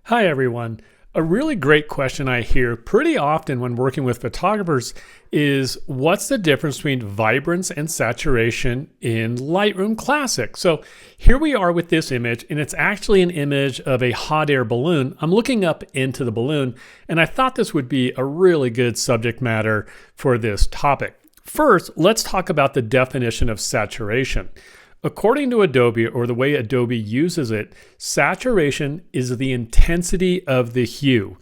Hi everyone. A really great question I hear pretty often when working with photographers is what's the difference between vibrance and saturation in Lightroom Classic? So here we are with this image, and it's actually an image of a hot air balloon. I'm looking up into the balloon, and I thought this would be a really good subject matter for this topic. First, let's talk about the definition of saturation. According to Adobe, or the way Adobe uses it, saturation is the intensity of the hue.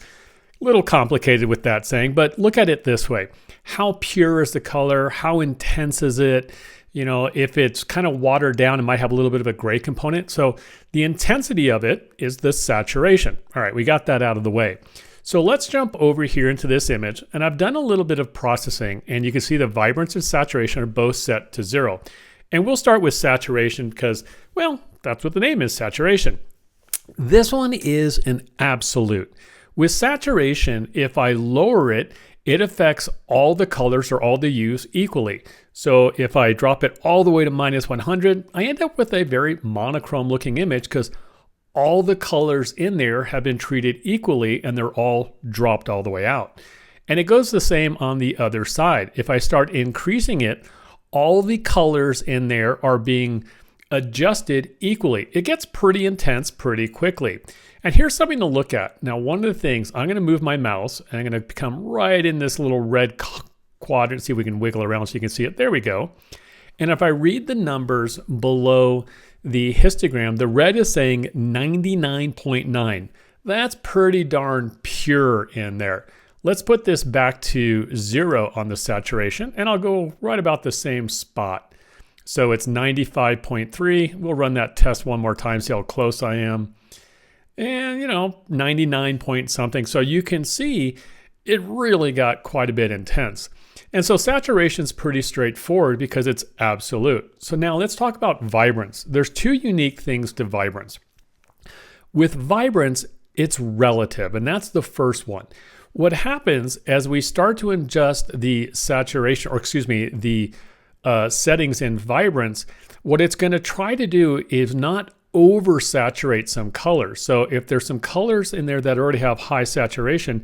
A little complicated with that saying, but look at it this way. How pure is the color? How intense is it? You know, if it's kind of watered down, it might have a little bit of a gray component. So the intensity of it is the saturation. All right, we got that out of the way. So let's jump over here into this image, and I've done a little bit of processing, and you can see the vibrance and saturation are both set to 0. And we'll start with saturation because, well, that's what the name is, saturation. This one is an absolute. With saturation, if I lower it, it affects all the colors or all the hues equally. So if I drop it all the way to -100, I end up with a very monochrome looking image because all the colors in there have been treated equally and they're all dropped all the way out. And it goes the same on the other side. If I start increasing it, all the colors in there are being adjusted equally. It gets pretty intense pretty quickly. And here's something to look at. Now, one of the things, I'm going to move my mouse and I'm going to come right in this little red quadrant, see if we can wiggle around so you can see it. There we go. And if I read the numbers below the histogram, the red is saying 99.9. That's pretty darn pure in there. Let's put this back to 0 on the saturation, and I'll go right about the same spot. So it's 95.3. We'll run that test one more time, see how close I am. And, 99 point something. So you can see it really got quite a bit intense. And so saturation is pretty straightforward because it's absolute. So now let's talk about vibrance. There's two unique things to vibrance. With vibrance, it's relative, and that's the first one. What happens as we start to adjust the saturation, or excuse me, the settings in vibrance, what it's going to try to do is not oversaturate some colors. So if there's some colors in there that already have high saturation,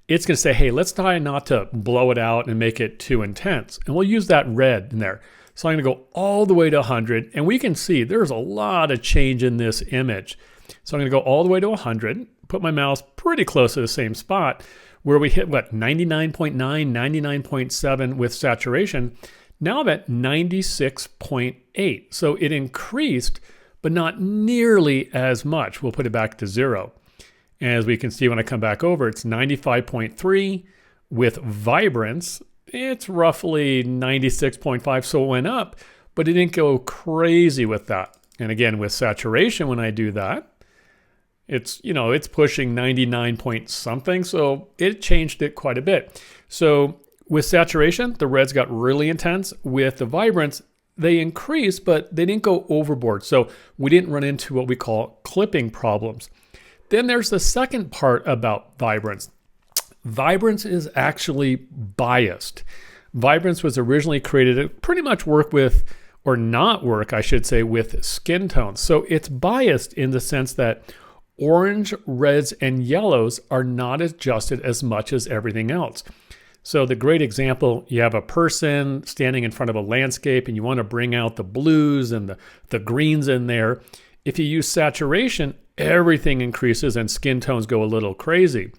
it's going to say, hey, let's try not to blow it out and make it too intense. And we'll use that red in there. So I'm going to go all the way to 100, and we can see there's a lot of change in this image. So I'm going to go all the way to 100, put my mouse pretty close to the same spot, where we hit, 99.9, 99.7 with saturation. Now I'm at 96.8. So it increased, but not nearly as much. We'll put it back to 0. And as we can see when I come back over, it's 95.3. With vibrance, it's roughly 96.5. So it went up, but it didn't go crazy with that. And again, with saturation, when I do that, it's pushing 99 point something, so it changed it quite a bit. So with saturation, the reds got really intense. With the vibrance, they increased, but they didn't go overboard. So we didn't run into what we call clipping problems. Then there's the second part about vibrance. Vibrance is actually biased. Vibrance was originally created to pretty much work with, or not work, I should say, with skin tones. So it's biased in the sense that orange, reds, and yellows are not adjusted as much as everything else. So the great example, you have a person standing in front of a landscape and you want to bring out the blues and the greens in there. If you use saturation, everything increases and skin tones go a little crazy.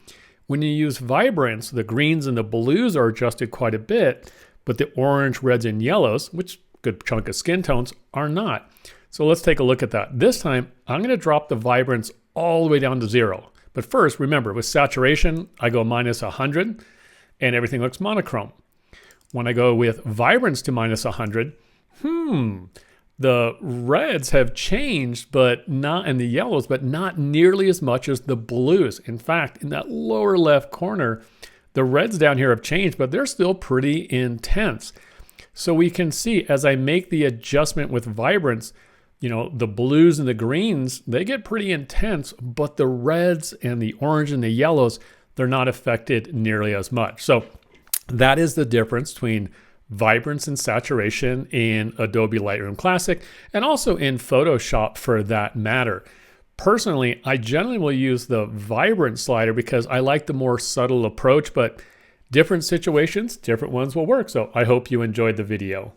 When you use vibrance, the greens and the blues are adjusted quite a bit, but the orange, reds, and yellows, which a good chunk of skin tones, are not. So let's take a look at that. This time, I'm going to drop the vibrance all the way down to 0. But first, remember, with saturation, I go -100 and everything looks monochrome. When I go with vibrance to -100, the reds have changed, but not, and the yellows, but not nearly as much as the blues. In fact, in that lower left corner, the reds down here have changed, but they're still pretty intense. So we can see as I make the adjustment with vibrance, the blues and the greens, they get pretty intense, but the reds and the orange and the yellows, they're not affected nearly as much. So that is the difference between vibrance and saturation in Adobe Lightroom Classic and also in Photoshop for that matter. Personally, I generally will use the Vibrance slider because I like the more subtle approach, but different situations, different ones will work. So I hope you enjoyed the video.